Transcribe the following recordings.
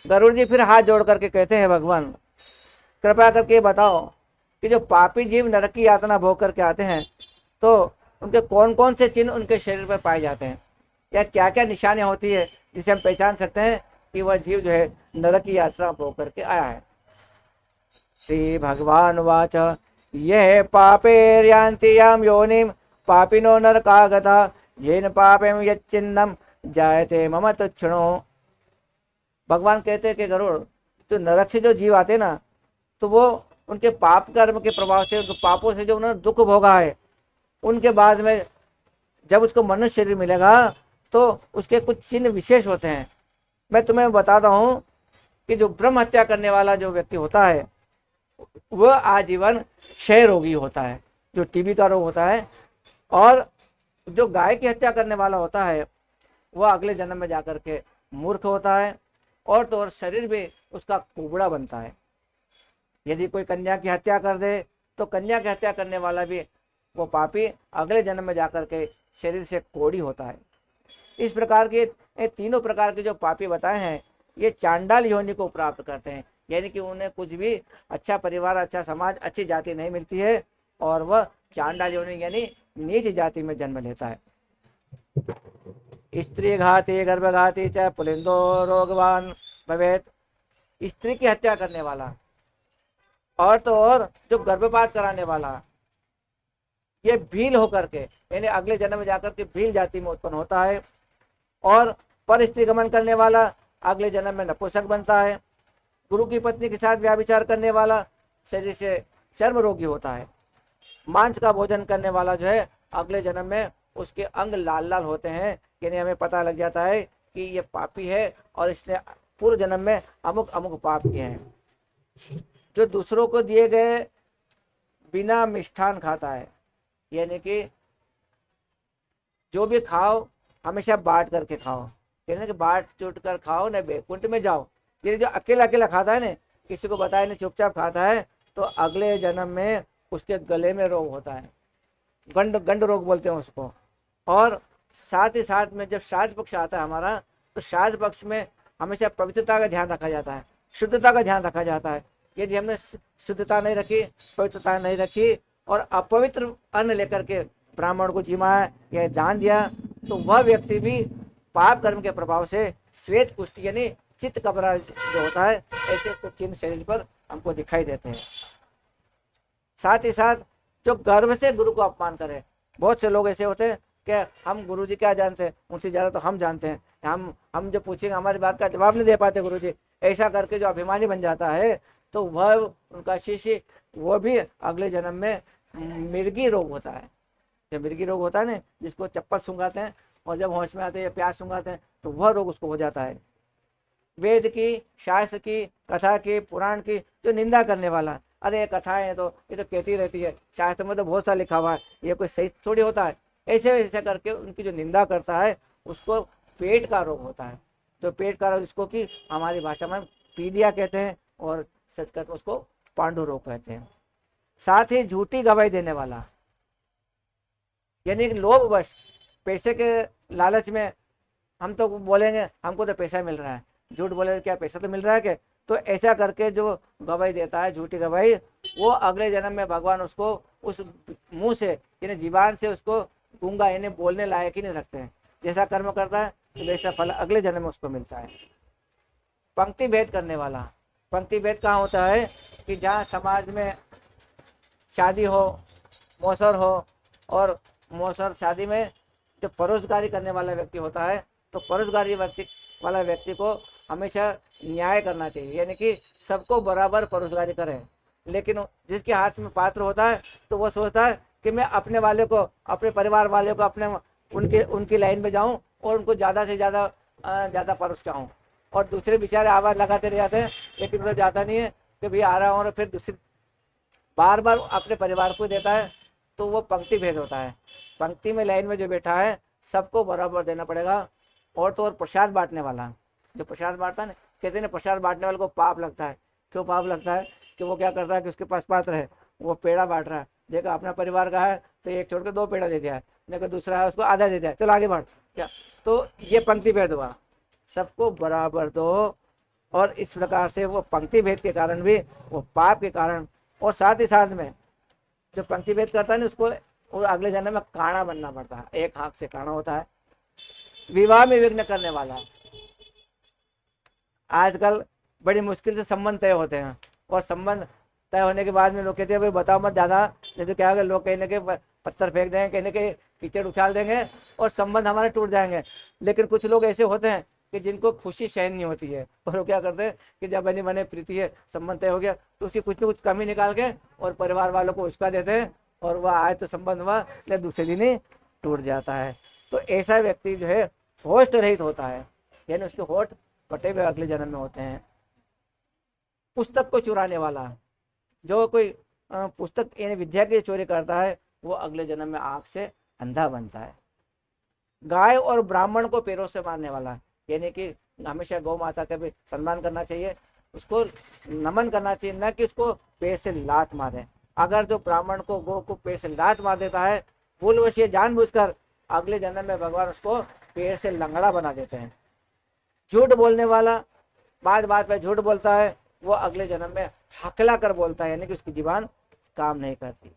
गरुड़ जी फिर हाथ जोड़ करके कहते हैं, भगवान कृपा करके बताओ कि जो पापी जीव नरक की यातना भोग करके आते हैं तो उनके कौन कौन से चिन्ह उनके शरीर पर पाए जाते हैं, या क्या क्या निशानियां होती है जिसे हम पहचान सकते हैं कि वह जीव जो है नरक की यात्रा भोग करके आया है। श्री भगवान वाच, ये पापेर्यान्ति याम योनिम पापिनो नरकागता येन पापेम यच्चिन्नम जायते मम तुच्छ्णो। भगवान कहते हैं कि गरुड़, तो नरक से जो जीव आते ना, तो वो उनके पाप कर्म के प्रभाव से, उनके पापों से जो उन्होंने दुख भोगा है, उनके बाद में जब उसको मनुष्य शरीर मिलेगा तो उसके कुछ चिन्ह विशेष होते हैं। मैं तुम्हें बताता हूँ कि जो ब्रह्म हत्या करने वाला जो व्यक्ति होता है वह आजीवन क्षय रोगी होता है, जो टीबी का रोग होता है। और जो गाय की हत्या करने वाला होता है वह अगले जन्म में जाकर के मूर्ख होता है, और तो और शरीर भी उसका कुबड़ा बनता है। यदि कोई कन्या की हत्या कर दे तो कन्या की हत्या करने वाला भी वो पापी अगले जन्म में जाकर के शरीर से कोढ़ी होता है। इस प्रकार के ये तीनों प्रकार के जो पापी बताए हैं ये चांडाल योनि को प्राप्त करते हैं, यानी कि उन्हें कुछ भी अच्छा परिवार, अच्छा समाज, अच्छी जाति नहीं मिलती है, और वह चांडाल योनि यानी नीच जाति में जन्म लेता है। स्त्री घाती गर्भघाती चाहे पुलिंदो रोगवान भवेत, स्त्री की हत्या करने वाला और तो और जो गर्भपात कराने वाला, ये भील होकर के यानी अगले जन्म में जाकर के भील जाति में उत्पन्न होता है। और पर स्त्री गमन करने वाला अगले जन्म में नपुंसक बनता है। गुरु की पत्नी के साथ व्याभिचार करने वाला शरीर से चर्म रोगी होता है। मांस का भोजन करने वाला जो है अगले जन्म में उसके अंग लाल लाल होते हैं, यानी हमें पता लग जाता है कि ये पापी है और इसने पूर्व जन्म में अमुक अमुक पाप किए हैं। जो दूसरों को दिए गए बिना मिष्ठान खाता है, यानी कि जो भी खाओ हमेशा बांट करके खाओ, यानी कि बांट चूट कर खाओ न बैकुंठ में जाओ। ये जो अकेला अकेला खाता है ना, किसी को बताए नहीं, चुपचाप खाता है, तो अगले जन्म में उसके गले में रोग होता है, गंड गंड रोग बोलते हैं उसको। और साथ ही साथ में जब श्राद्ध पक्ष आता है हमारा, तो श्राद्ध पक्ष में हमेशा पवित्रता का ध्यान रखा जाता है, शुद्धता का ध्यान रखा जाता है। यदि हमने शुद्धता नहीं रखी, पवित्रता नहीं रखी और अपवित्र अन्न लेकर के ब्राह्मण को जिमाया या दान दिया, तो वह व्यक्ति भी पाप कर्म के प्रभाव से श्वेत कुष्ठ यानी चित्त कबरा जो होता है, ऐसे उसको चिन्ह शरीर पर हमको दिखाई देते हैं। साथ ही साथ जो गर्व से गुरु को अपमान करे, बहुत से लोग ऐसे होते हैं कि हम गुरु जी क्या जानते हैं, उनसे ज़्यादा तो हम जानते हैं, हम जो पूछेंगे हमारी बात का जवाब नहीं दे पाते गुरु जी, ऐसा करके जो अभिमानी बन जाता है, तो वह उनका शिष्य वो भी अगले जन्म में मिर्गी रोग होता है। जो मिर्गी रोग होता है ना, जिसको चप्पल सूंघाते हैं और जब होश में आते हैं या प्यास सूंघाते हैं, तो वह रोग उसको हो जाता है। वेद की, शास्त्र की, कथा की, पुराण की जो निंदा करने वाला, अरे ये कथाएं हैं तो ये तो कहती रहती है, शास्त्र में तो बहुत सा लिखा हुआ है, ये कोई सही थोड़ी होता है, ऐसे ऐसे करके उनकी जो निंदा करता है उसको पेट का रोग होता है। जो पेट का रोग, जिसको कि हमारी भाषा में पीलिया कहते हैं और संस्कृत में उसको पांडु रोग कहते हैं। साथ ही झूठी गवाही देने वाला, यानी लोभवश पैसे के लालच में हम तो बोलेंगे हमको तो पैसा मिल रहा है, झूठ बोले क्या पैसा तो मिल रहा है क्या, तो ऐसा करके जो गवाही देता है झूठी गवाही, वो अगले जन्म में भगवान उसको उस मुंह से यानी जीवान से उसको गूंगा यानी बोलने लायक ही नहीं रखते हैं। जैसा कर्म करता है तो वैसा फल अगले जन्म में उसको मिलता है। पंक्ति भेद करने वाला, पंक्ति भेद कहाँ होता है कि जहाँ समाज में शादी हो, मौसर हो, और मौसर शादी में जो परोसगारी करने वाला व्यक्ति होता है, तो परोसगारी वाला व्यक्ति को हमेशा न्याय करना चाहिए, यानी कि सबको बराबर परोसगारी करें। लेकिन जिसके हाथ में पात्र होता है तो वो सोचता है कि मैं अपने वाले को, अपने परिवार वाले को, अपने उनकी लाइन में जाऊं और उनको ज़्यादा से ज़्यादा परोस के आऊँ, और दूसरे बेचारे आवाज़ लगाते रह जाते हैं, लेकिन उन्हें जाता नहीं है कि भैया आ रहा हूँ, और फिर दूसरी बार बार अपने परिवार को देता है, तो वो पंक्ति भेद होता है। पंक्ति में लाइन में जो बैठा है सबको बराबर देना पड़ेगा। और तो और प्रसाद बांटने वाला, जो प्रसाद बांटता है ना, कहते हैं प्रसाद बांटने वाले को पाप लगता है। क्यों पाप लगता है कि वो क्या करता है कि उसके पास पात्र है, वो पेड़ा बांट रहा है, देखा अपना परिवार का है तो एक छोड़ के 2 पेड़ा दे दिया है, देखो दूसरा है उसको आधा दे दिया, चलो आगे बढ़ क्या, तो ये पंक्ति भेद हुआ। सबको बराबर दो और इस प्रकार से वो पंक्ति भेद के कारण भी, वो पाप के कारण, और साथ ही साथ में जो पंक्ति भेद करता है ना, उसको वो अगले जन्म में काणा बनना पड़ता है, एक हाथ से काणा होता है। विवाह में विघ्न करने वाला, आजकल बड़ी मुश्किल से संबंध तय होते हैं, और संबंध तय होने के बाद में लोग कहते हैं भाई बताओ मत ज़्यादा, नहीं तो क्या होगा, लोग कहीं ना कहीं पत्थर फेंक देंगे, कहीं ना कहीं कीचड़ उछाल देंगे और संबंध हमारे टूट जाएंगे। लेकिन कुछ लोग ऐसे होते हैं कि जिनको खुशी सहन नहीं होती है, और वो क्या करते हैं कि जब बनी बने प्रीति है, संबंध तय हो गया, तो उसकी कुछ न कुछ कमी निकाल के और परिवार वालों को उचका देते हैं, और वह आए तो संबंध हुआ, लेकिन दूसरे दिन ही टूट जाता है। तो ऐसा व्यक्ति जो है होस्ट रहित होता है, यानी उसके होठ कटे हुए अगले जन्म में होते हैं। पुस्तक को चुराने वाला, जो कोई पुस्तक यानी विद्या की चोरी करता है, वो अगले जन्म में आंख से अंधा बनता है। गाय और ब्राह्मण को पैरों से मारने वाला, यानी कि हमेशा गौ माता का भी सम्मान करना चाहिए, उसको नमन करना चाहिए, न कि उसको पैर से लात मारे। अगर जो ब्राह्मण को गौ को पैर से लात मार देता है, भूलवश ये जानबूझकर, अगले जन्म में भगवान उसको पैर से लंगड़ा बना देते हैं। झूठ बोलने वाला, बात बात पे झूठ बोलता है, वो अगले जन्म में हकला कर बोलता है, यानी कि उसकी जुबान काम नहीं करती।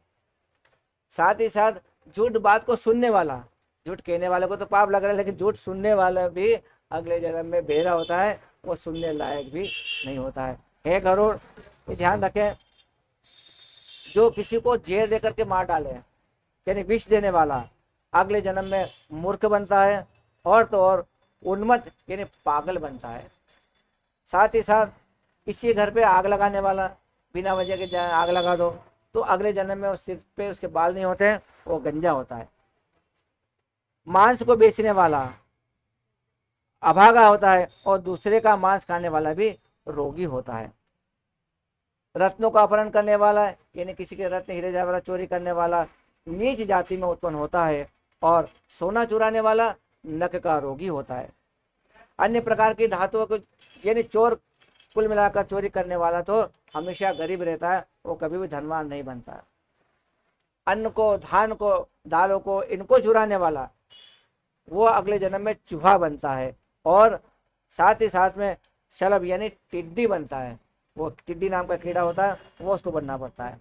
साथ ही साथ झूठ बात को सुनने वाला, झूठ कहने वाले को तो पाप लग रहा है, लेकिन झूठ सुनने वाला भी अगले जन्म में बेरा होता है, वो सुनने लायक भी नहीं होता है। हे गरुड़, ये ध्यान रखें, जो किसी को जहर देकर के मार डाले, यानी विष देने वाला, अगले जन्म में मूर्ख बनता है, और तो और उन्मत्त यानी पागल बनता है। साथ ही साथ किसी घर पे आग लगाने वाला, बिना वजह के आग लगा दो, तो अगले जन्म में उस सिर पे उसके बाल नहीं होते हैं, वो गंजा होता है। मांस को बेचने वाला अभागा होता है, और दूसरे का मांस खाने वाला भी रोगी होता है। रत्नों का अपहरण करने वाला, यानी किसी के रत्न हीरे जवाहरात चोरी करने वाला नीच जाति में उत्पन्न होता है, और सोना चुराने वाला नक का रोगी होता है। अन्य प्रकार की धातुओं को, यानी चोर, कुल मिलाकर चोरी करने वाला तो हमेशा गरीब रहता है, वो कभी भी धनवान नहीं बनता। अन्न को, धान को, दालों को, इनको चुराने वाला, वो अगले जन्म में चूहा बनता है, और साथ ही साथ में शलभ यानी टिड्डी बनता है, वो टिड्डी नाम का कीड़ा होता है, वो उसको बनना पड़ता है।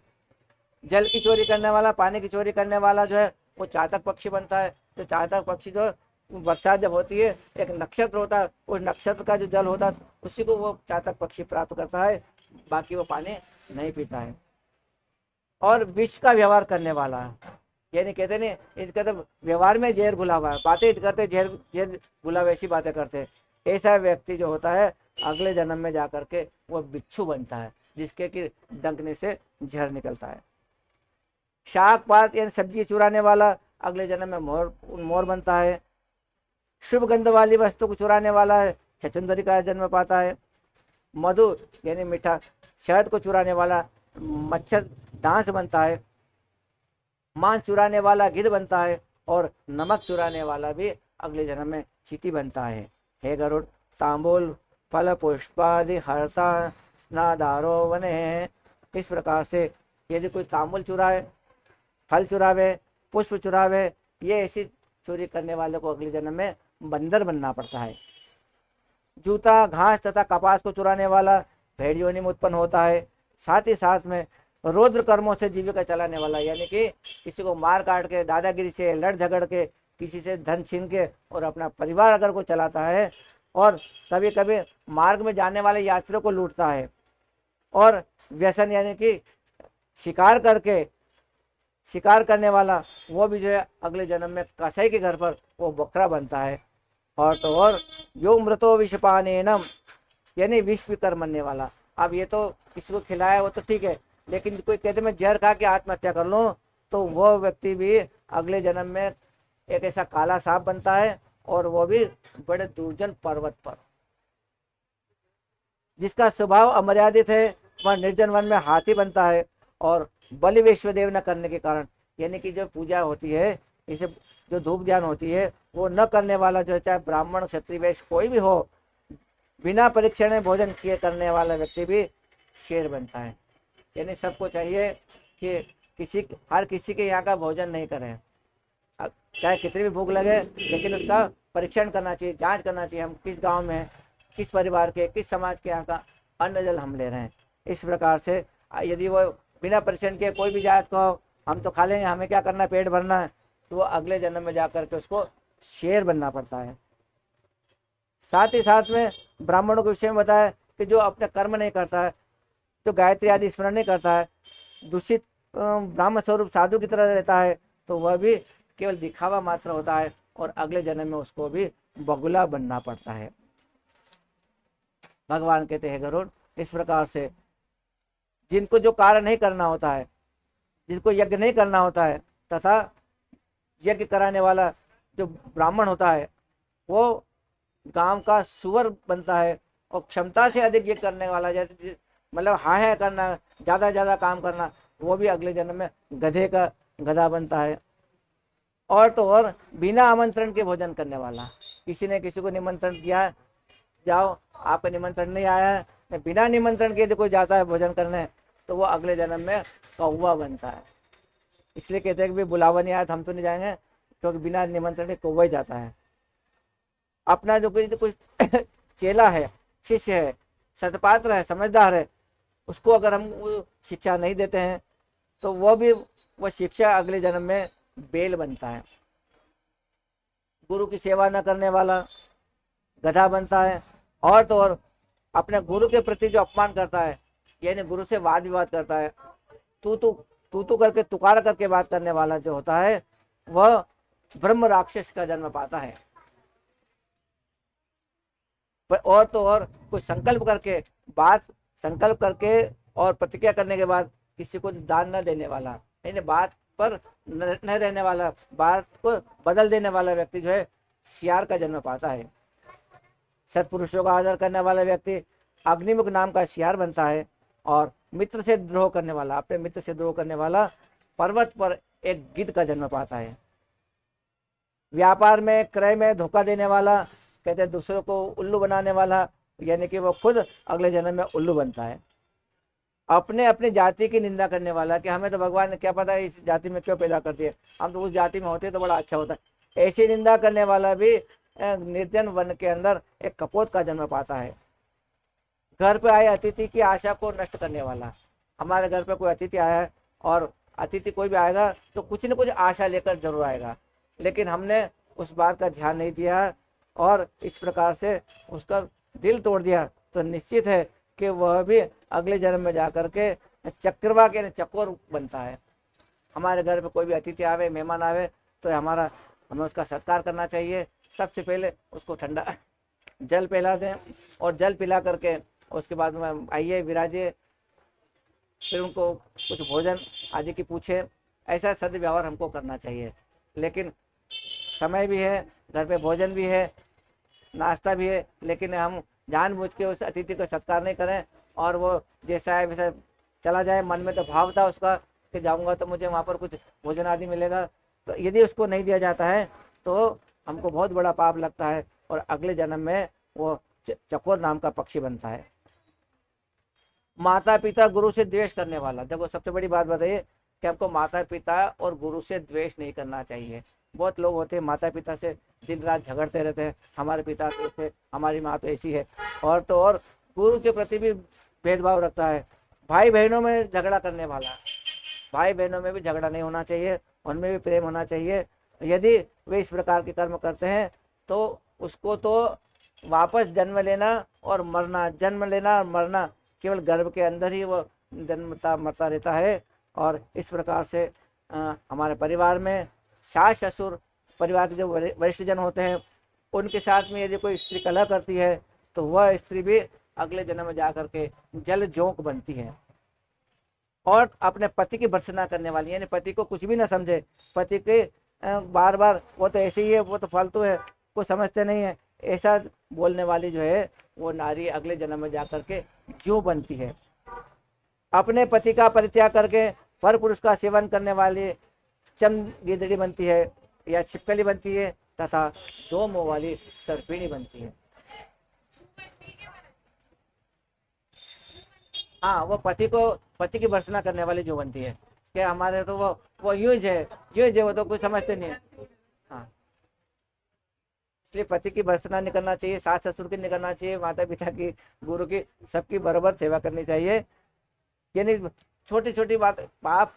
जल की चोरी करने वाला, पानी की चोरी करने वाला जो है, वो चातक पक्षी बनता है। जो चातक पक्षी जो बरसात जब होती है, एक नक्षत्र होता है, उस नक्षत्र का जो जल होता है उसी को वो चातक पक्षी प्राप्त करता है, बाकी वो पानी नहीं पीता है। और विष का व्यवहार करने वाला, यानी कहते नहीं, इसका तो व्यवहार में जहर घुला हुआ है, बातें करते जहर जहर घुला वैसी बातें करते, ऐसा व्यक्ति जो होता है अगले जन्म में जाकर के वो बिच्छू बनता है, जिसके कि डंकने से जहर निकलता है। शाक पात यानी सब्जी चुराने वाला अगले जन्म में मोर बनता है। शुभ गंध वाली वस्तु को चुराने वाला है छछुंदरी का जन्म पाता है। मधु यानी मीठा शहद को चुराने वाला मच्छर डांस बनता है। मांस चुराने वाला गिद्ध बनता है, और नमक चुराने वाला भी अगले जन्म में चींटी बनता है। हे गरुड़, तांबूल फल पुष्पादि हरता स्नादारो वने हैं। इस प्रकार से यदि कोई तांबूल चुराए, फल चुरावे, पुष्प चुरावे, ये ऐसी चोरी करने वाले को अगले जन्म में बंदर बनना पड़ता है। जूता, घास तथा कपास को चुराने वाला भेड़ योनि में उत्पन्न होता है। साथ ही साथ में रौद्र कर्मों से जीविका चलाने वाला, यानी कि किसी को मार काट के, दादागिरी से, लड़ झगड़ के, किसी से धन छीन के और अपना परिवार अगर को चलाता है, और कभी कभी मार्ग में जाने वाले यात्रियों को लूटता है, और व्यसन यानी कि शिकार करके, शिकार करने वाला, वो भी जो है अगले जन्म में कसाई के घर पर वो बकरा बनता है। और तो और यो मृतो विषपानेनम, यानी विष भी कर मरने वाला। अब ये तो किसी को खिलाया वो तो ठीक है, लेकिन कोई कहते मैं जहर खा के आत्महत्या कर लूँ, तो वो व्यक्ति भी अगले जन्म में एक ऐसा काला सांप बनता है, और वो भी बड़े दुर्जन पर्वत पर। जिसका स्वभाव अमर्यादित है वह निर्जन वन में हाथी बनता है, और बलि विश्वदेव न करने के कारण, यानी कि जो पूजा होती है, इसे जो धूप ध्यान होती है, वो न करने वाला जो है, चाहे ब्राह्मण क्षत्रिय वैश्य कोई भी हो, बिना परीक्षण में भोजन किए करने वाला व्यक्ति भी शेर बनता है। यानी सबको चाहिए कि हर किसी के यहाँ का भोजन नहीं करें, चाहे कितनी भी भूख लगे, लेकिन उसका परीक्षण करना चाहिए, जांच करना चाहिए, हम किस गांव में हैं, किस परिवार के, किस समाज के यहाँ का अन्न जल हम ले रहे हैं। इस प्रकार से यदि वो बिना परिश्रम के कोई भी जात को हम तो खा लेंगे, हमें क्या करना है, पेट भरना है, तो वो अगले जन्म में जाकर के उसको शेर बनना पड़ता है। साथ ही साथ में ब्राह्मणों के विषय में बताया कि जो अपने कर्म नहीं करता है, जो गायत्री आदि स्मरण नहीं करता है, दूषित ब्राह्मण स्वरूप साधु की तरह रहता है, तो वह भी केवल दिखावा मात्र होता है और अगले जन्म में उसको भी बगुला बनना पड़ता है। भगवान कहते हैं गरुड़, इस प्रकार से जिनको जो कार्य नहीं करना होता है, जिसको यज्ञ नहीं करना होता है, तथा यज्ञ कराने वाला जो ब्राह्मण होता है वो गांव का सुअर बनता है, और क्षमता से अधिक ये करने वाला, जैसे मतलब हाँ है करना, ज़्यादा ज़्यादा काम करना, वो भी अगले जन्म में गधे का गधा बनता है। और तो और बिना आमंत्रण के भोजन करने वाला, किसी ने किसी को निमंत्रण किया, जाओ आपका निमंत्रण नहीं आया है, बिना निमंत्रण के यदि कोई जाता है भोजन करने, तो वो अगले जन्म में कौवा बनता है। इसलिए कहते हैं कि भाई बुलावा नहीं आया तो हम तो नहीं जाएंगे, क्योंकि बिना निमंत्रण के कौवा ही जाता है। अपना जो कोई चेला है, शिष्य है, सतपात्र है, समझदार है, उसको अगर हम वो शिक्षा नहीं देते हैं तो वह शिक्षा अगले जन्म में बेल बनता है। गुरु की सेवा न करने वाला गधा बनता है। और तो और अपने गुरु के प्रति जो अपमान करता है, यानी गुरु से वाद विवाद करता है, तू करके तुकार करके बात करने वाला जो होता है, वह ब्रह्म राक्षस का जन्म पाता है। पर और तो और कोई संकल्प करके और प्रतिज्ञा करने के बाद किसी को दान न देने वाला, यानी बात पर न रहने वाला, बात को बदल देने वाला व्यक्ति जो है सियार का जन्म पाता है। सत्पुरुषों का आदर करने वाला व्यक्ति अग्निमुख नाम का सियार बनता है। और मित्र से द्रोह करने वाला, अपने मित्र से द्रोह करने वाला पर्वत पर एक गिद्ध का जन्म पाता है। व्यापार में क्रय में धोखा देने वाला, कहते हैं दूसरों को उल्लू बनाने वाला, यानी कि वो खुद अगले जन्म में उल्लू बनता है। अपनी जाति की निंदा करने वाला, कि हमें तो भगवान ने क्या पता है इस जाति में क्यों पैदा कर दिया, हम तो उस जाति में होते तो बड़ा अच्छा होता है, ऐसी निंदा करने वाला भी निर्जन वन के अंदर एक कपोत का जन्म पाता है। घर पे आए अतिथि की आशा को नष्ट करने वाला, हमारे घर पे कोई अतिथि आया है, और अतिथि कोई भी आएगा तो कुछ न कुछ आशा लेकर जरूर आएगा, लेकिन हमने उस बात का ध्यान नहीं दिया और इस प्रकार से उसका दिल तोड़ दिया, तो निश्चित है कि वह भी अगले जन्म में जाकर के चक्रवा के चकोर बनता है। हमारे घर पे कोई भी अतिथि आवे, मेहमान आवे, तो हमें उसका सत्कार करना चाहिए। सबसे पहले उसको ठंडा जल पिला दें, और जल पिला करके उसके बाद में आइए विराजिए, फिर उनको कुछ भोजन आदि की पूछे। ऐसा सद्व्यवहार हमको करना चाहिए। लेकिन समय भी है, घर पे भोजन भी है, नाश्ता भी है, लेकिन हम जानबूझ के उस अतिथि का सत्कार नहीं करें और वो जैसा है वैसा चला जाए। मन में तो भाव था उसका कि जाऊंगा तो मुझे वहाँ पर कुछ भोजन आदि मिलेगा, तो यदि उसको नहीं दिया जाता है तो हमको बहुत बड़ा पाप लगता है और अगले जन्म में वो चकोर नाम का पक्षी बनता है। माता पिता गुरु से द्वेष करने वाला, देखो सबसे बड़ी बात बताइए कि हमको माता पिता और गुरु से द्वेष नहीं करना चाहिए। बहुत लोग होते हैं माता पिता से दिन रात झगड़ते रहते हैं, हमारे पिता तो ऐसे, हमारी माँ तो ऐसी है। और तो और गुरु के प्रति भी भेदभाव रखता है। भाई बहनों में झगड़ा करने वाला, भाई बहनों में भी झगड़ा नहीं होना चाहिए, उनमें भी प्रेम होना चाहिए। यदि वे इस प्रकार के कर्म करते हैं तो उसको तो वापस जन्म लेना और मरना, जन्म लेना और मरना, केवल गर्भ के अंदर ही वो जन्मता मरता रहता है। और इस प्रकार से हमारे परिवार में सास ससुर, परिवार के जो वरिष्ठ जन होते हैं, उनके साथ में यदि कोई स्त्री कलह करती है तो वह स्त्री भी अगले जन्म में जा करके जल जोंक बनती है। और अपने पति की भर्त्सना करने वाली, यानी पति को कुछ भी ना समझे, पति के बार बार वो तो ऐसे ही है, वो तो फालतू है, कुछ समझते नहीं है, ऐसा बोलने वाली जो है वो नारी अगले जन्म में जाकर के ज्यों बनती है। अपने पति का परित्याग करके पर पुरुष का सेवन करने वाली चमगीदड़ी बनती है या छिपकली बनती है, तथा दो मुंह वाली सर्पिणी बनती है। हाँ, वो पति की भर्त्सना करने वाली जो बनती है, कि हमारे तो वो यूं ही है, वो तो कुछ समझते नहीं है। हाँ, इसलिए पति की भर्त्सना नहीं करना चाहिए, सास ससुर की नहीं करना चाहिए, माता पिता की, गुरु की, सबकी बराबर सेवा करनी चाहिए। यानी छोटी छोटी बात पाप,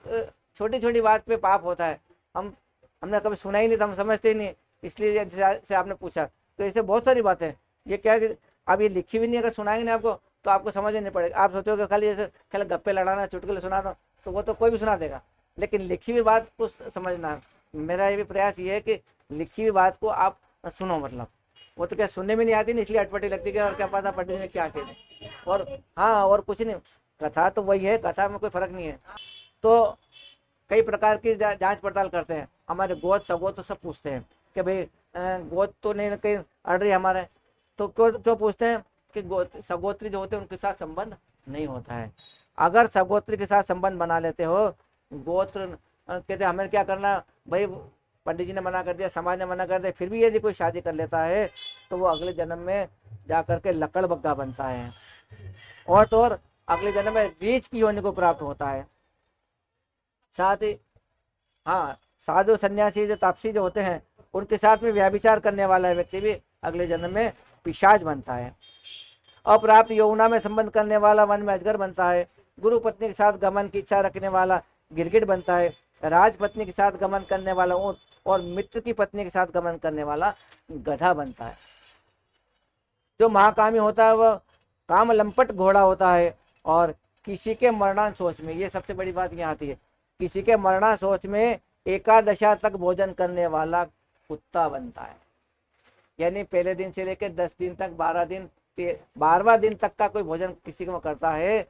छोटी छोटी बात पे पाप होता है। हमने कभी सुना ही नहीं, तो हम समझते ही नहीं, इसलिए जैसे आपने पूछा, तो ऐसे बहुत सारी बातें हैं। ये क्या है कि अब ये लिखी भी नहीं, अगर सुनाएंगे ना आपको तो आपको समझ ही नहीं पड़ेगा। आप सोचोगे खाली ऐसे खाली गप्पे लड़ाना, चुटकुले सुनाना, तो वो तो कोई भी सुना देगा, लेकिन लिखी हुई बात को समझना। मेरा ये भी प्रयास ये है कि लिखी हुई बात को आप सुनो, मतलब वो तो क्या सुनने में नहीं आती नहीं, इसलिए अटपटी लगती है, और क्या पता पंडित जी ने क्या किया। और हाँ, और कुछ नहीं, कथा तो वही है, कथा में कोई फर्क नहीं है। तो कई प्रकार की जांच पड़ताल करते हैं, हमारे गोद सगोद तो सब पूछते हैं कि भाई गोद तो नहीं कहीं अड़ रही हमारे, तो क्यों क्यों पूछते हैं कि सगोत्री जो होते हैं उनके साथ संबंध नहीं होता है। अगर सगोत्री के साथ संबंध बना लेते हो, गोत्र कहते हमें क्या करना भाई, पंडित जी ने मना कर दिया, समाज ने मना कर दिया, फिर भी यदि कोई शादी कर लेता है तो वो अगले जन्म में जा करके लकड़ बग्गा बनता है, और तो और अगले जन्म में रीछ की योनि को प्राप्त होता है। साथ ही हाँ, साधु सन्यासी जो तापसी जो होते हैं उनके साथ में व्यभिचार करने वाला व्यक्ति भी अगले जन्म में पिशाच बनता है। अप्राप्त यौना में संबंध करने वाला वन में अजगर बनता है। गुरु पत्नी के साथ गमन की इच्छा रखने वाला गिरगिट बनता है। राज पत्नी के साथ गमन करने वाला ऊंट, और मित्र की पत्नी के साथ गमन करने वाला गधा बनता है। जो महाकामी होता है वह काम लंपट घोड़ा होता है, और किसी के मरणान सोच में, ये सबसे बड़ी बात यहाँ आती है, किसी के मरणान सोच में एकादशा तक भोजन करने वाला कुत्ता बनता है। यानी पहले दिन से लेकर 10 दिन तक, 12 दिन, 12वां दिन तक का कोई भोजन किसी को करता है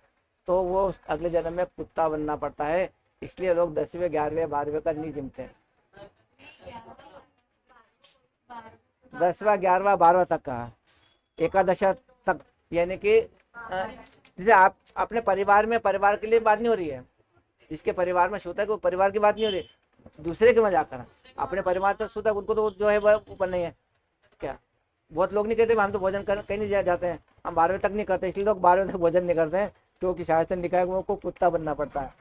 तो वो अगले जन्म में कुत्ता बनना पड़ता है। इसलिए लोग 10वें 11वें 12वें का नहीं जिमते हैं, 10वां 11वां 12वां तक का, एकादशा तक। यानी कि जैसे आप अपने परिवार में, परिवार के लिए बात नहीं हो रही है, जिसके परिवार में शुद्ध है वो परिवार की बात नहीं हो रही, दूसरे के में जाकर अपने परिवार तो शुद्ध है, उनको तो जो है वो ऊपर नहीं है क्या। बहुत लोग नहीं कहते हम तो भोजन कर कहीं नहीं जाते हैं, हम 12वें तक नहीं करते, इसलिए लोग 12वें तक भोजन नहीं करते हैं, क्योंकि शासन निकाय को कुत्ता बनना पड़ता है।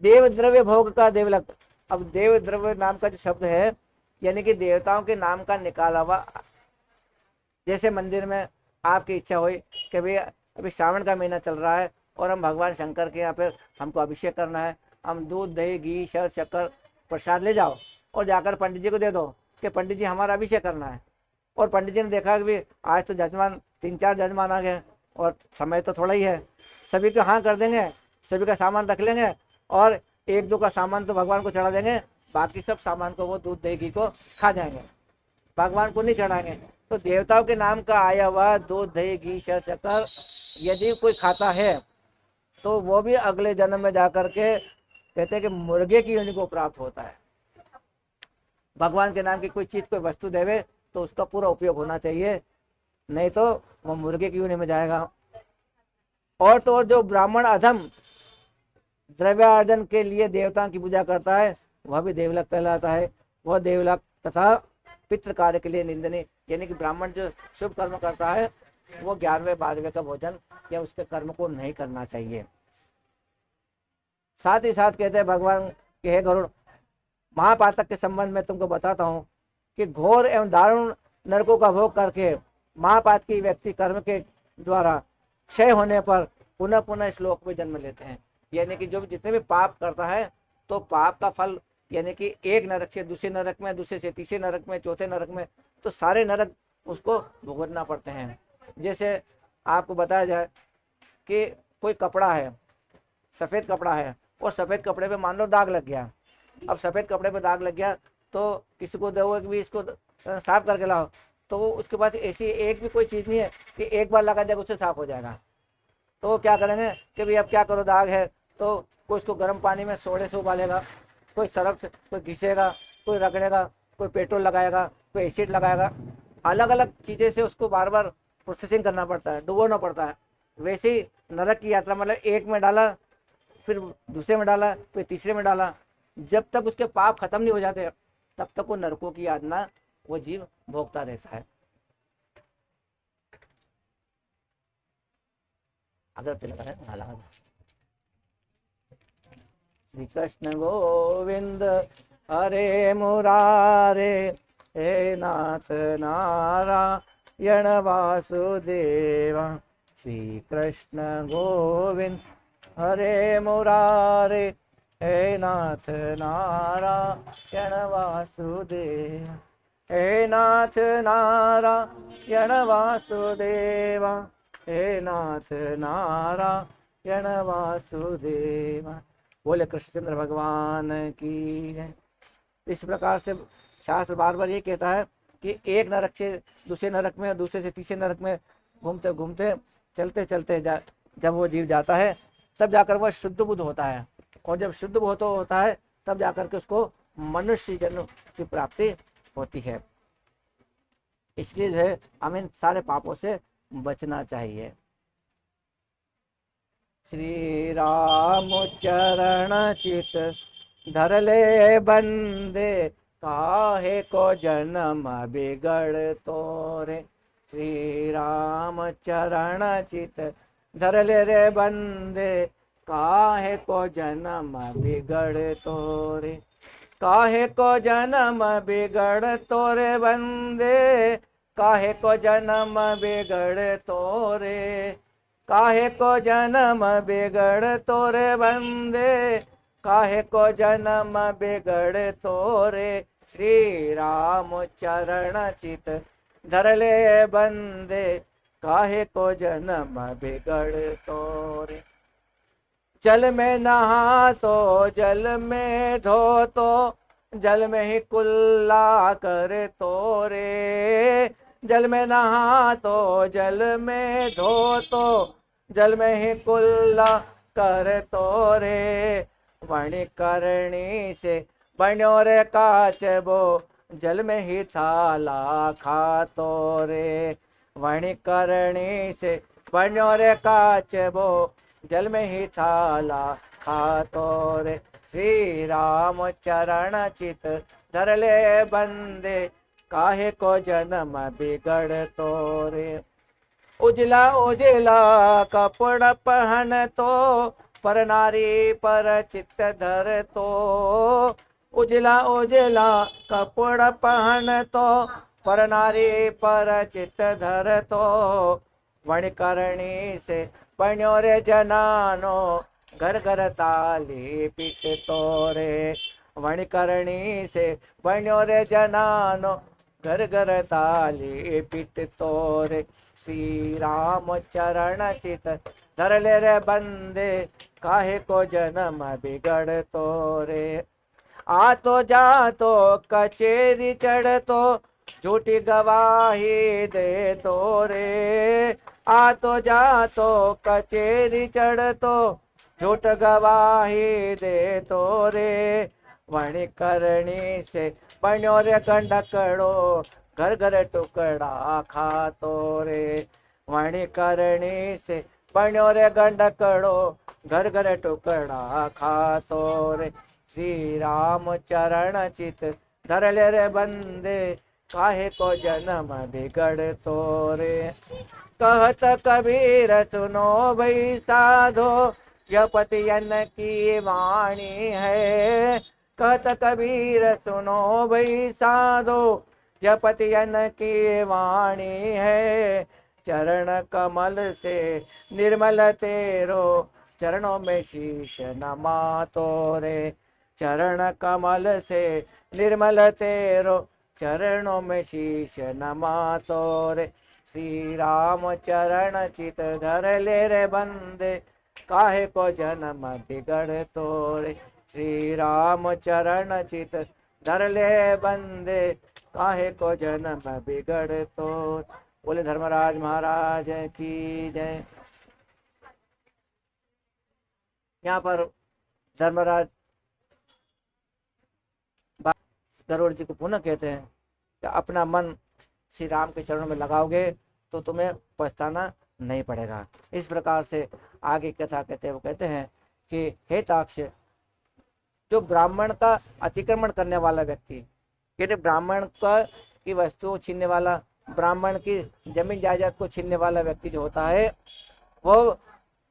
देव द्रव्य भोग का देवलक। अब देव द्रव्य नाम का जो शब्द है, यानी कि देवताओं के नाम का निकाला हुआ। जैसे मंदिर में आपकी इच्छा हुई कि भाई अभी श्रावण का महीना चल रहा है और हम भगवान शंकर के यहाँ पर हमको अभिषेक करना है, हम दूध दही घी शहद शक्कर प्रसाद ले जाओ और जाकर पंडित जी को दे दो कि पंडित जी हमारा अभिषेक करना है। और पंडित जी ने देखा कि भाई आज तो जजमान 3-4 जजमान आ गए और समय तो थोड़ा ही है, सभी को हाँ कर देंगे, सभी का सामान रख लेंगे और 1-2 का सामान तो भगवान को चढ़ा देंगे, बाकी सब सामान को वो दूध दही घी को खा जाएंगे, भगवान को नहीं चढ़ाएंगे। तो देवताओं के नाम का आया हुआ दूध दही घी शहद शक्कर यदि कोई खाता है तो वो भी अगले जन्म में जाकर के कहते हैं कि मुर्गे की योनि को प्राप्त होता है। भगवान के नाम की कोई चीज कोई वस्तु देवे तो उसका पूरा उपयोग होना चाहिए, नहीं तो वो मुर्गे की योनि में जाएगा। और तो और जो ब्राह्मण अधम द्रव्यार्जन के लिए देवताओं की पूजा करता है वह भी देवलक कहलाता है। वह देवलक तथा पितृ कार्य के लिए निंदनीय, यानी कि ब्राह्मण जो शुभ कर्म करता है वो 11वें 12वें का भोजन या उसके कर्म को नहीं करना चाहिए। साथ ही साथ कहते हैं भगवान के हे गरुड़, महापातक के संबंध में तुमको बताता हूँ कि घोर एवं दारुण नरकों का भोग करके महापात की व्यक्ति कर्म के द्वारा क्षय होने पर पुनः पुनः इस लोक में जन्म लेते हैं। यानी कि जो जितने भी पाप करता है तो पाप का फल, यानी कि एक नरक से दूसरे नरक में, दूसरे से तीसरे नरक में, चौथे नरक में, तो सारे नरक उसको भुगतना पड़ते हैं। जैसे आपको बताया जाए कि कोई कपड़ा है, सफ़ेद कपड़ा है, और सफ़ेद कपड़े पे मान लो दाग लग गया। अब सफ़ेद कपड़े पे दाग लग गया तो किसी को दोगे कि भी इसको साफ करके लाओ, तो उसके पास ऐसी एक भी कोई चीज़ नहीं है कि एक बार लगा देगा उससे साफ हो जाएगा। तो वो क्या करेंगे कि भाई अब क्या करो, दाग है तो कोई उसको गर्म पानी में सोडे से उबालेगा, कोई सरफ से, कोई घिसेगा, कोई रगड़ेगा, कोई पेट्रोल लगाएगा, कोई एसिड लगाएगा, अलग अलग चीज़ें से उसको बार बार प्रोसेसिंग करना पड़ता है, डुबोना पड़ता है। वैसे ही नरक की यात्रा, मतलब एक में डाला, फिर दूसरे में डाला, फिर तीसरे में डाला, जब तक उसके पाप खत्म नहीं हो जाते तब तक वो नरकों की यातना वो जीव भोगता रहता है। अगर श्री कृष्ण गोविंद हरे मुरारे हे नाथ नारायण वासुदेव। श्री कृष्ण गोविंद हरे मुरारे, हे नाथ नारायण वासुदेव। हे नाथ नारायण वासुदेव, हे नाथ नारायण वासुदेव। बोले कृष्णचंद्र भगवान की जय। इस प्रकार से शास्त्र बार बार ये कहता है कि एक नरक से दूसरे नरक में, दूसरे से तीसरे नरक में घूमते घूमते चलते चलते जब वो जीव जाता है तब जाकर वह शुद्ध बुद्ध होता है, और जब शुद्ध बुद्ध होता है तब जाकर के उसको मनुष्य जन्म की प्राप्ति होती है। इसलिए जो है हमें सारे पापों से बचना चाहिए। श्री राम चरण चित धर ले बंदे, काहे को जन्म बिगड़ तोरे। श्री राम चरण चित धर ले रे बंदे, काहे को जन्म बिगड़ तोरे। काहे को जन्म बिगड़ तोरे बंदे, काहे को जन्म बिगड़ तोरे। काहे को जन्म बिगड़ तोरे बंदे, काहे को जन्म बिगड़ तोरे। श्री राम चरण चित धर ले बंदे, काहे को जन्म बिगड़ तोरे। जल में नहा तो जल में धो तो, जल में ही कुल्ला कर तोरे। जल में नहा तो जल में धो तो, जल में ही कुल्ला कर तोरे। वणिकरणी से बन्यो रे काच बो, जल में ही थाला खा तोरे। वणिकरणी से बन्यो रे काच बो, जल में ही थाला खा तोरे। श्री राम चरण चित धर ले बंदे, काहे को जन्म बिगड़ तोरे। उजला उजला कपड़ा पहन तो, पर नारी पर चित्त धर तो। उजला उजला कपड़ा पहन तो, पर नारी पर चित्त धर तो। वणिकरणी से बन्यो रे जनानो, घर घर ताली पीट तोरे। वणिकरणी से बन्यो रे जनानो, घर घर ताली पीट तोरे। श्री राम चरण चित धर ले रे बंदे, काहे को जन्म बिगड़ तोरे। आ तो जा तो कचेरी चढ़ तो, झूठी गवाही दे तोरे। आ तो जा तो कचेरी चढ़ तो, झूठ गवाही दे तोरे। वणिकरणी से बन्यो रे गंडकड़ो, घर घर टुकड़ा खा तोरे। वणिकरणी से बन्यो रे गंडकड़ो, घर घर टुकड़ा खा तोरे। श्री राम चरण चित धर ले रे बंदे, काहे को जन्म बिगड़ तोरे। कहत कबीर सुनो भई साधो, यह पतियन की वाणी है। कहत कबीर सुनो भई साधो, यह पतियन की वाणी है। चरण कमल से निर्मल तेरो, चरणों में शीश नमा तोरे। चरण कमल से निर्मल तेरो, चरणों में शीश नमा तोरे। श्री राम चरण चित धर ले रे बंदे, काहे को जन्म बिगड़ तोरे। श्री राम चरण चित धर ले बंदे, काहे को जन्म बिगड़ तोरे। बोले धर्मराज महाराज की जय। यहाँ पर धर्मराज गरुड़ जी को पुनः कहते हैं कि अपना मन श्री राम के चरणों में लगाओगे तो तुम्हें पछताना नहीं पड़ेगा। इस प्रकार से आगे कथा कहते हैं, वो कहते हैं कि हे ताक्ष, जो ब्राह्मण का अतिक्रमण करने वाला व्यक्ति, यानी ब्राह्मण का की वस्तुओं छीनने वाला, ब्राह्मण की जमीन जायदाद को छीनने वाला व्यक्ति जो होता है, वो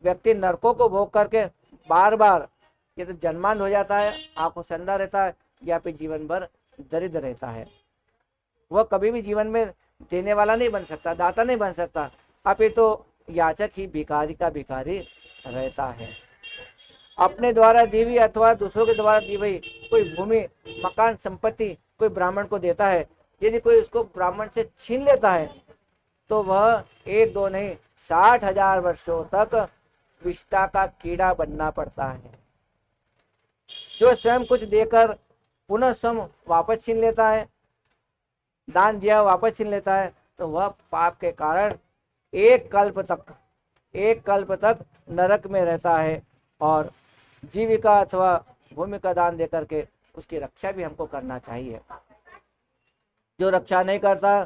व्यक्ति नरकों को भोग करके बार बार ये तो जन्मांध हो जाता है, आंखों से अंधा रहता है, या फिर जीवन भर दरिद्र रहता है। वह कभी भी जीवन में देने वाला नहीं बन सकता, दाता नहीं बन सकता। अब ये तो याचक ही भिखारी का भिखारी रहता है। अपने द्वारा दी हुई अथवा दूसरों के द्वारा दी हुई कोई भूमि, मकान, संपत्ति कोई ब्राह्मण को देता है, यदि कोई उसको ब्राह्मण से छीन लेता है तो वह एक दो नहीं 60,000 वर्षों तक विष्ठा का कीड़ा बनना पड़ता है। जो स्वयं कुछ देकर पुनः स्वयं वापस छीन लेता है, दान दिया वापस छीन लेता है, तो वह पाप के कारण एक कल्प तक नरक में रहता है। और जीविका अथवा भूमि का दान देकर के उसकी रक्षा भी हमको करना चाहिए। जो रक्षा नहीं करता,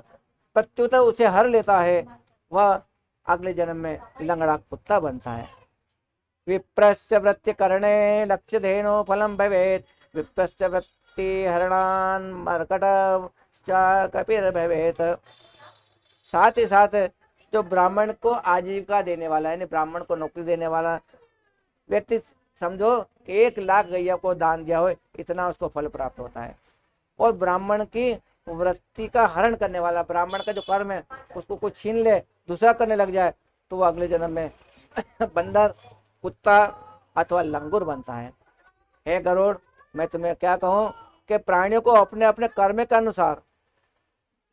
प्रत्युत उसे हर लेता है, वह अगले जन्म में लंगड़ा कुत्ता बनता है। विप्रस्य वृत्ति करणे लक्ष्य धेनो फलम भवेत, विप्रस्य वृत्ति हरणान मरकट कपिर भवेत। साथ ही साथ जो ब्राह्मण को आजीविका देने वाला है, ब्राह्मण को नौकरी देने वाला व्यक्ति, समझो 1,00,000 गैया को दान दिया हो, इतना उसको फल प्राप्त होता है। और ब्राह्मण की वृत्ति का हरण करने वाला, ब्राह्मण का जो कर्म है उसको कोई छीन ले, दूसरा करने लग जाए, तो वो अगले जन्म में बंदर, कुत्ता अथवा लंगूर बनता है। हे गरुड़, मैं तुम्हें क्या कहूँ कि प्राणियों को अपने अपने कर्म के अनुसार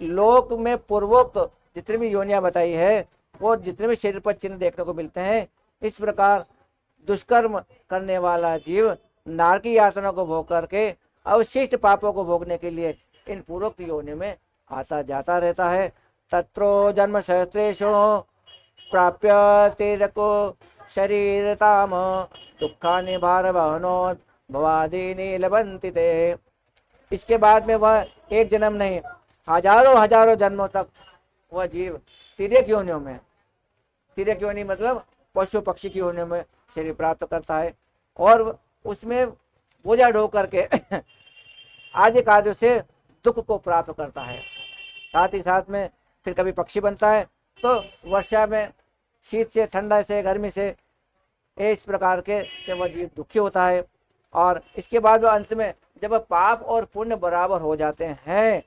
लोक में पूर्वोक्त जितनी भी योनियां बताई है, वो जितने भी शरीर पर चिन्ह देखने को मिलते हैं, इस प्रकार दुष्कर्म करने वाला जीव नारकी यातना को भोग करके अवशिष्ट पापों को भोगने के लिए इन पूर्वोक्त योनि में आता जाता रहता है। तत्रो जन्म सहस्रेशो प्राप्य तिरको शरीरताम दुखानि भार वहनो भवादीनि लभन्ति ते। इसके बाद में वह एक जन्म नहीं, हजारों जन्मों तक वह जीव तिर्यक योनियों में, तिर्यक योनि मतलब पशु पक्षी की योनियों में शरीर प्राप्त करता है, और उसमें बोझा ढो करके आदि कार्यों से दुख को प्राप्त करता है। साथ ही साथ में फिर कभी पक्षी बनता है, तो वर्षा में शीत से, ठंडा से, गर्मी से, इस प्रकार के वह जीव दुखी होता है। और इसके बाद वह अंत में जब पाप और पुण्य बराबर हो जाते हैं,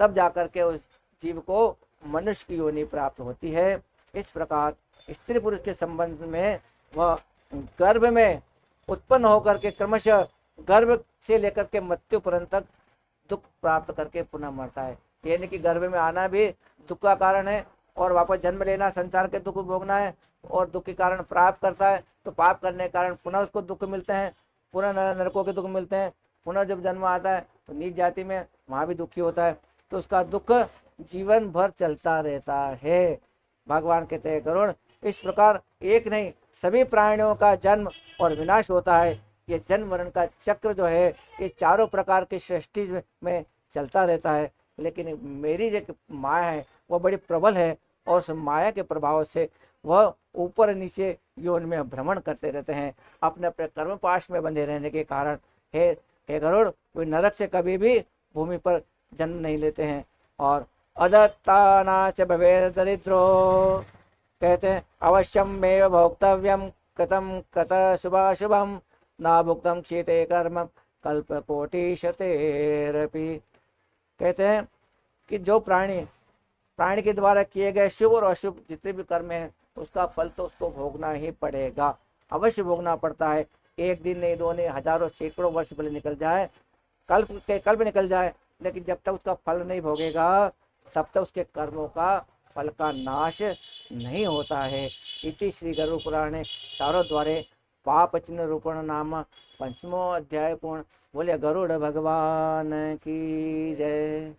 तब जाकर के उस जीव को मनुष्य की योनि प्राप्त होती है। इस प्रकार स्त्री पुरुष के संबंध में वह गर्भ में उत्पन्न होकर के क्रमशः गर्भ से लेकर के मृत्यु पर्यंत तक दुख प्राप्त करके पुनः मरता है। यानी कि गर्भ में आना भी दुख का कारण है, और वापस जन्म लेना संसार के दुख भोगना है, और दुख के कारण प्राप्त करता है, तो पाप करने के कारण पुनः उसको दुख मिलते हैं, पुनः नरकों के दुख मिलते हैं, पुनः जब जन्म आता है तो नीच जाति में वहाँ भी दुखी होता है, तो उसका दुख जीवन भर चलता रहता है। भगवान कहते हैं गरुड़, इस प्रकार एक नहीं सभी प्राणियों का जन्म और विनाश होता है। ये जन्म मरण का चक्र जो है, ये चारों प्रकार की सृष्टि में चलता रहता है। लेकिन मेरी जो माया है वह बड़ी प्रबल है, और उस माया के प्रभाव से वह ऊपर नीचे योनि में भ्रमण करते रहते हैं, अपने अपने कर्म पाश में बंधे रहने के कारण। हे गरुड़, वे नरक से कभी भी भूमि पर जन्म नहीं लेते हैं। और अदत्तानाच भवेद दरिद्रो, कहते हैं अवश्यम में भोक्तव्यम कथम कत शुभाशुभम ना भुक्तम क्षीते कर्म कल्प कोटि शतेरपि। कहते हैं कि जो प्राणी के द्वारा किए गए शुभ और अशुभ जितने भी कर्म हैं, उसका फल तो उसको भोगना ही पड़ेगा, अवश्य भोगना पड़ता है। एक दिन नहीं, दो नहीं, हजारों सैकड़ों वर्ष भले निकल जाए, कल्प निकल जाए, लेकिन जब तक उसका फल नहीं भोगेगा, तब तक उसके कर्मों का फल का नाश नहीं होता है। इति श्री गरुड़ पुराणे सारोद्वारे पाप चिन्ह रूपण नाम 5वां अध्याय पूर्ण। बोले गरुड़ भगवान की जय।